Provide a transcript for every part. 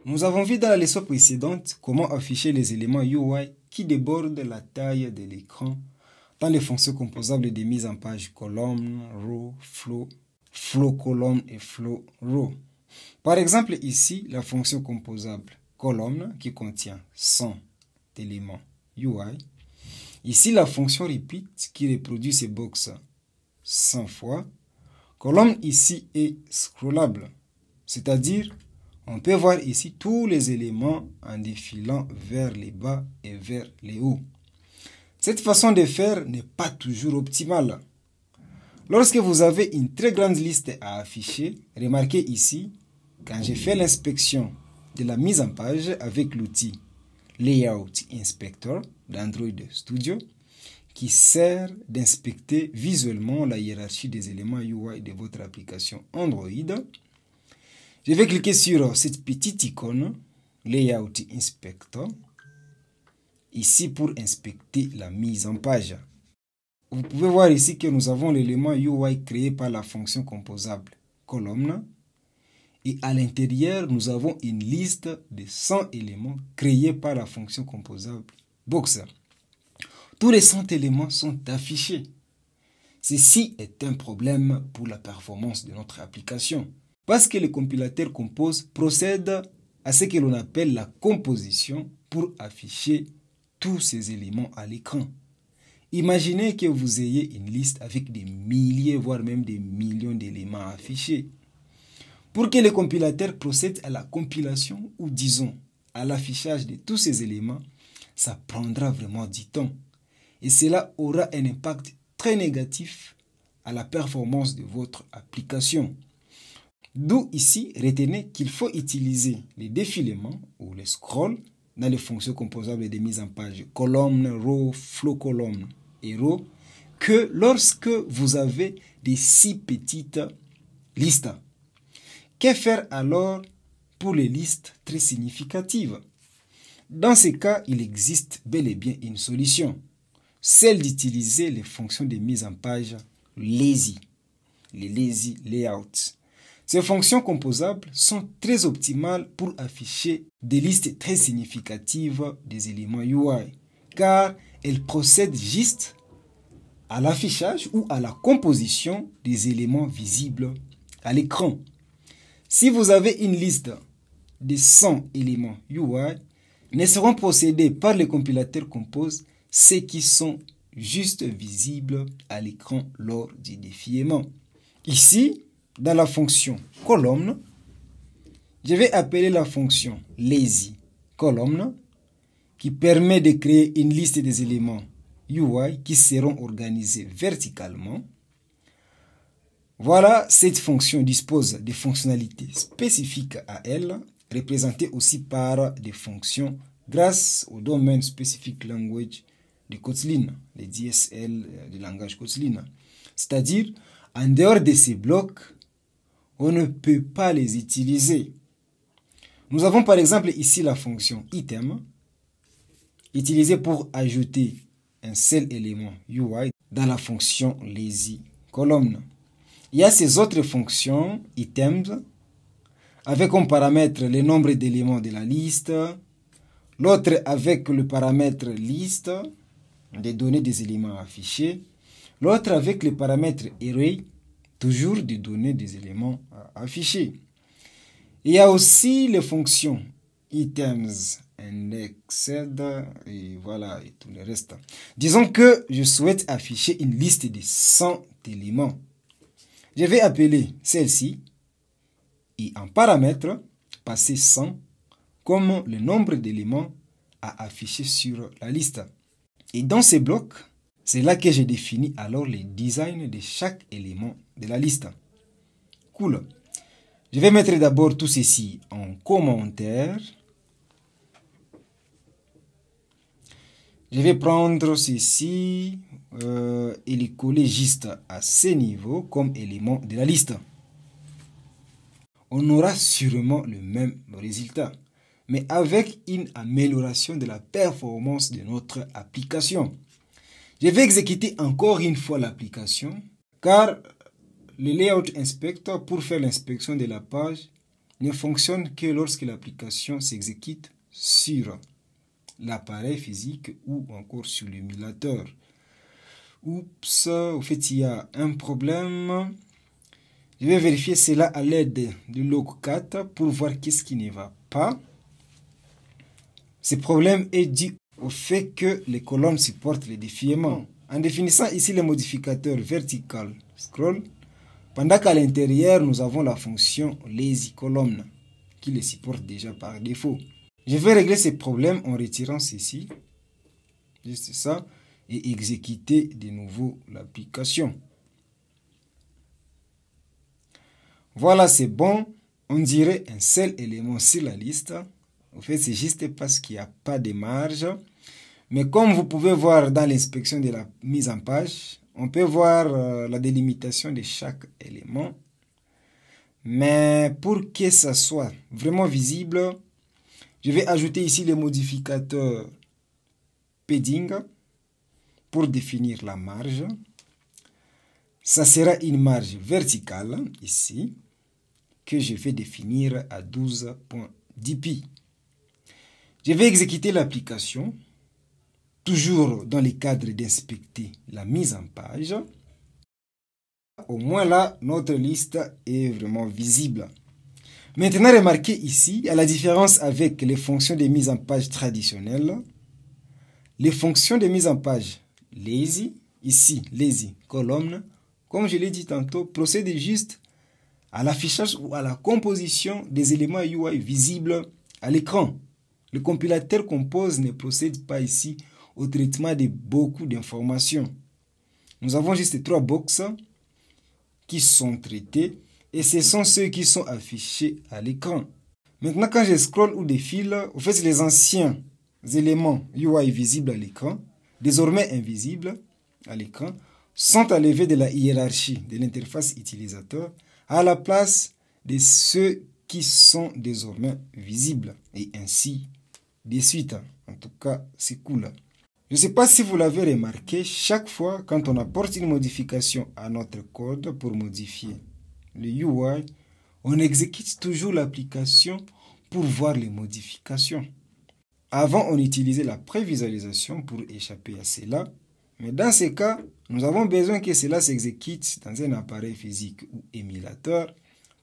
Nous avons vu dans la leçon précédente comment afficher les éléments UI qui débordent la taille de l'écran dans les fonctions composables de mise en page colonne, row, flow colonne et flow row. Par exemple ici, la fonction composable colonne qui contient 100 éléments UI. Ici, la fonction repeat qui reproduit ces box 100 fois. Colonne ici est scrollable, c'est-à-dire on peut voir ici tous les éléments en défilant vers les bas et vers les hauts. Cette façon de faire n'est pas toujours optimale. Lorsque vous avez une très grande liste à afficher, remarquez ici, quand j'ai fait l'inspection de la mise en page avec l'outil Layout Inspector d'Android Studio, qui sert d'inspecter visuellement la hiérarchie des éléments UI de votre application Android, je vais cliquer sur cette petite icône, Layout Inspector, ici pour inspecter la mise en page. Vous pouvez voir ici que nous avons l'élément UI créé par la fonction composable colonne. Et à l'intérieur, nous avons une liste de 100 éléments créés par la fonction composable box. Tous les 100 éléments sont affichés. Ceci est un problème pour la performance de notre application. Parce que le compilateur compose procède à ce que l'on appelle la composition pour afficher tous ces éléments à l'écran. Imaginez que vous ayez une liste avec des milliers, voire même des millions d'éléments affichés. Pour que le compilateur procède à la compilation ou disons à l'affichage de tous ces éléments, ça prendra vraiment du temps. Et cela aura un impact très négatif à la performance de votre application. D'où ici, retenez qu'il faut utiliser les défilements ou les scrolls dans les fonctions composables de mise en page colonne, row, flow colonne et row que lorsque vous avez des si petites listes. Que faire alors pour les listes très significatives? Dans ce cas, il existe bel et bien une solution, celle d'utiliser les fonctions de mise en page lazy, les lazy layouts. Ces fonctions composables sont très optimales pour afficher des listes très significatives des éléments UI, car elles procèdent juste à l'affichage ou à la composition des éléments visibles à l'écran. Si vous avez une liste de 100 éléments UI, ne seront procédés par le compilateur compose ceux qui sont juste visibles à l'écran lors du défilement. Ici, dans la fonction colonne, je vais appeler la fonction lazy column qui permet de créer une liste des éléments UI qui seront organisés verticalement. Voilà, cette fonction dispose de fonctionnalités spécifiques à elle, représentées aussi par des fonctions grâce au domaine specific language de Kotlin, le DSL du langage Kotlin. C'est-à-dire, en dehors de ces blocs, on ne peut pas les utiliser. Nous avons par exemple ici la fonction item, utilisée pour ajouter un seul élément UI dans la fonction lazy column. Il y a ces autres fonctions, items, avec comme paramètre le nombre d'éléments de la liste, l'autre avec le paramètre liste, des données des éléments affichés, l'autre avec le paramètre array, toujours des données des éléments affichés. Il y a aussi les fonctions items, indexed, et voilà, et tout le reste. Disons que je souhaite afficher une liste de 100 éléments. Je vais appeler celle-ci et en paramètre, passer 100 comme le nombre d'éléments à afficher sur la liste. Et dans ces blocs, c'est là que j'ai défini alors les designs de chaque élément de la liste. Cool. Je vais mettre d'abord tout ceci en commentaire. Je vais prendre ceci et les coller juste à ce niveau comme élément de la liste. On aura sûrement le même résultat, mais avec une amélioration de la performance de notre application. Je vais exécuter encore une fois l'application, car le Layout Inspector, pour faire l'inspection de la page, ne fonctionne que lorsque l'application s'exécute sur l'appareil physique ou encore sur l'émulateur. Oups, au fait, il y a un problème. Je vais vérifier cela à l'aide du logcat pour voir qu'est-ce qui ne va pas. Ce problème est dû au fait que les colonnes supportent les défilements. En définissant ici le modificateur vertical scroll, pendant qu'à l'intérieur, nous avons la fonction lazy column qui les supporte déjà par défaut. Je vais régler ce problème en retirant ceci, juste ça, et exécuter de nouveau l'application. Voilà, c'est bon. On dirait un seul élément sur la liste. En fait, c'est juste parce qu'il n'y a pas de marge. Mais comme vous pouvez voir dans l'inspection de la mise en page, on peut voir la délimitation de chaque élément. Mais pour que ça soit vraiment visible, je vais ajouter ici le modificateur padding pour définir la marge. Ça sera une marge verticale ici que je vais définir à 12.10 pi. Je vais exécuter l'application, toujours dans le cadre d'inspecter la mise en page. Au moins là, notre liste est vraiment visible. Maintenant, remarquez ici, à la différence avec les fonctions de mise en page traditionnelles, les fonctions de mise en page lazy, ici, lazy column, comme je l'ai dit tantôt, procèdent juste à l'affichage ou à la composition des éléments UI visibles à l'écran. Le compilateur compose ne procède pas ici au traitement de beaucoup d'informations. Nous avons juste 3 box qui sont traités et ce sont ceux qui sont affichés à l'écran. Maintenant, quand je scroll ou défile, en fait, les anciens éléments UI visibles à l'écran, désormais invisibles à l'écran, sont enlevés de la hiérarchie de l'interface utilisateur à la place de ceux qui sont désormais visibles et ainsi de suite. En tout cas, c'est cool. Je ne sais pas si vous l'avez remarqué, chaque fois quand on apporte une modification à notre code pour modifier le UI, on exécute toujours l'application pour voir les modifications. Avant, on utilisait la prévisualisation pour échapper à cela. Mais dans ce cas, nous avons besoin que cela s'exécute dans un appareil physique ou émulateur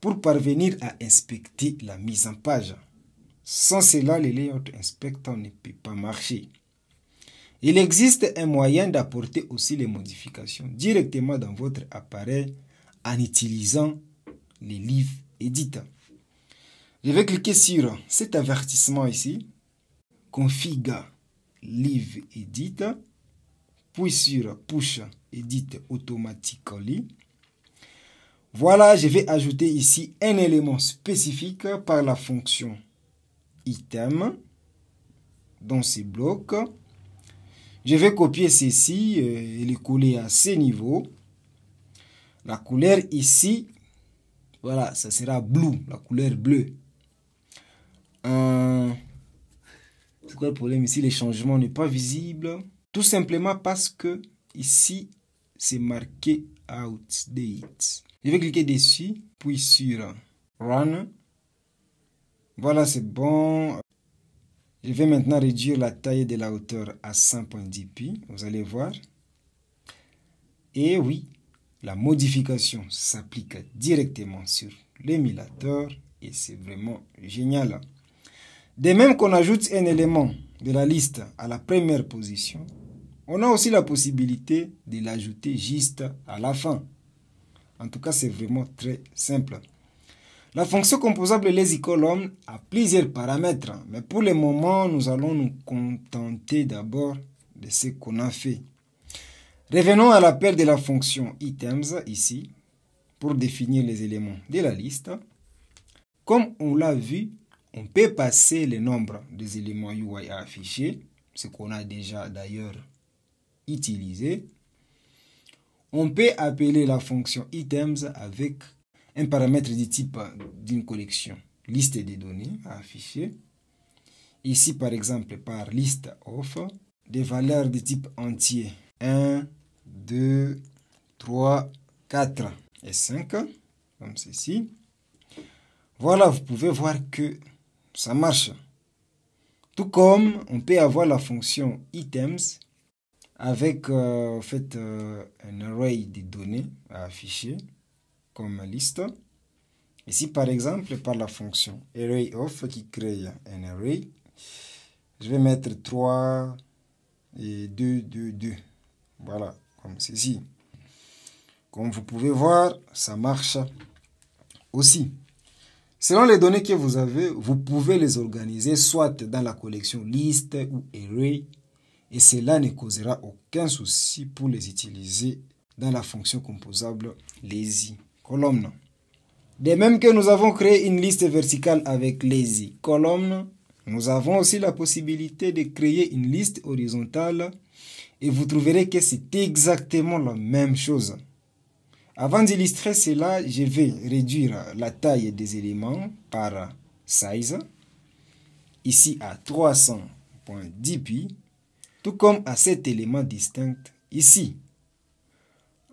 pour parvenir à inspecter la mise en page. Sans cela, le layout inspector ne peut pas marcher. Il existe un moyen d'apporter aussi les modifications directement dans votre appareil en utilisant les Live Edit. Je vais cliquer sur cet avertissement ici, Configure Live Edit, puis sur Push Edit Automatically. Voilà, je vais ajouter ici un élément spécifique par la fonction item dans ce bloc. Je vais copier ceci et le coller à ce niveau. La couleur ici, voilà, ça sera blue, la couleur bleue. C'est quoi le problème ici? Les changements n'est pas visible. Tout simplement parce que ici, c'est marqué Outdate. Je vais cliquer dessus, puis sur Run. Voilà, c'est bon. Je vais maintenant réduire la taille de la hauteur à 100.10 pi. Vous allez voir. Et oui, la modification s'applique directement sur l'émulateur et c'est vraiment génial. De même qu'on ajoute un élément de la liste à la première position, on a aussi la possibilité de l'ajouter juste à la fin. En tout cas, c'est vraiment très simple. La fonction composable lazyColumn a plusieurs paramètres, mais pour le moment, nous allons nous contenter d'abord de ce qu'on a fait. Revenons à l'appel de la fonction items ici, pour définir les éléments de la liste. Comme on l'a vu, on peut passer le nombre des éléments UI à afficher, ce qu'on a déjà d'ailleurs utilisé. On peut appeler la fonction items avec un paramètre du type d'une collection, liste des données à afficher. Ici, par exemple, par liste of, des valeurs de type entier 1, 2, 3, 4 et 5, comme ceci. Voilà, vous pouvez voir que ça marche. Tout comme on peut avoir la fonction items avec en fait, un array de données à afficher comme liste. Ici, par exemple, par la fonction arrayOf qui crée un array, je vais mettre 3 et 2, 2, 2. Voilà, comme ceci. Comme vous pouvez voir, ça marche aussi. Selon les données que vous avez, vous pouvez les organiser soit dans la collection liste ou array, et cela ne causera aucun souci pour les utiliser dans la fonction composable lazy column. De même que nous avons créé une liste verticale avec lazy column, nous avons aussi la possibilité de créer une liste horizontale et vous trouverez que c'est exactement la même chose. Avant d'illustrer cela, je vais réduire la taille des éléments par size, ici à 300.dp, tout comme à cet élément distinct ici.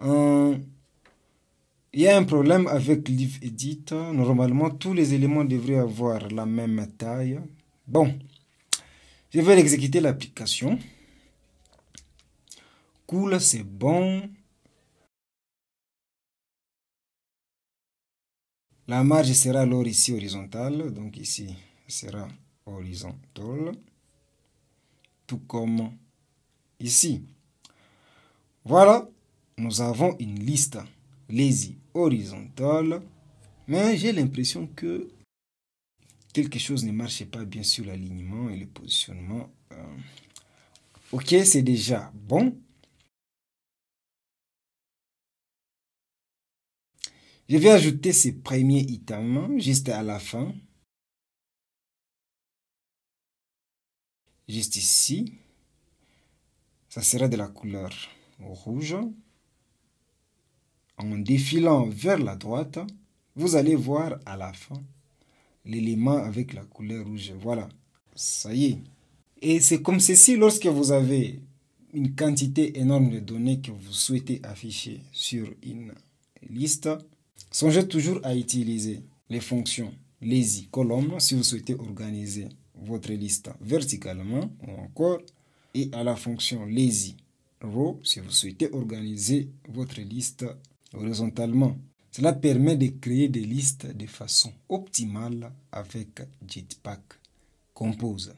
Il y a un problème avec LiveEdit. Normalement, tous les éléments devraient avoir la même taille. Bon, je vais exécuter l'application. Cool, c'est bon. La marge sera alors ici horizontale. Donc ici, sera horizontale. Tout comme ici. Voilà, nous avons une liste lazy horizontale. Mais j'ai l'impression que quelque chose ne marche pas bien sur l'alignement et le positionnement. Ok, c'est déjà bon. Je vais ajouter ces premiers items juste à la fin. Juste ici. Ça sera de la couleur rouge. En défilant vers la droite, vous allez voir à la fin l'élément avec la couleur rouge. Voilà, ça y est. Et c'est comme ceci lorsque vous avez une quantité énorme de données que vous souhaitez afficher sur une liste. Songez toujours à utiliser les fonctions lazy column si vous souhaitez organiser votre liste verticalement ou encore, et à la fonction lazy row si vous souhaitez organiser votre liste horizontalement. Cela permet de créer des listes de façon optimale avec Jetpack Compose.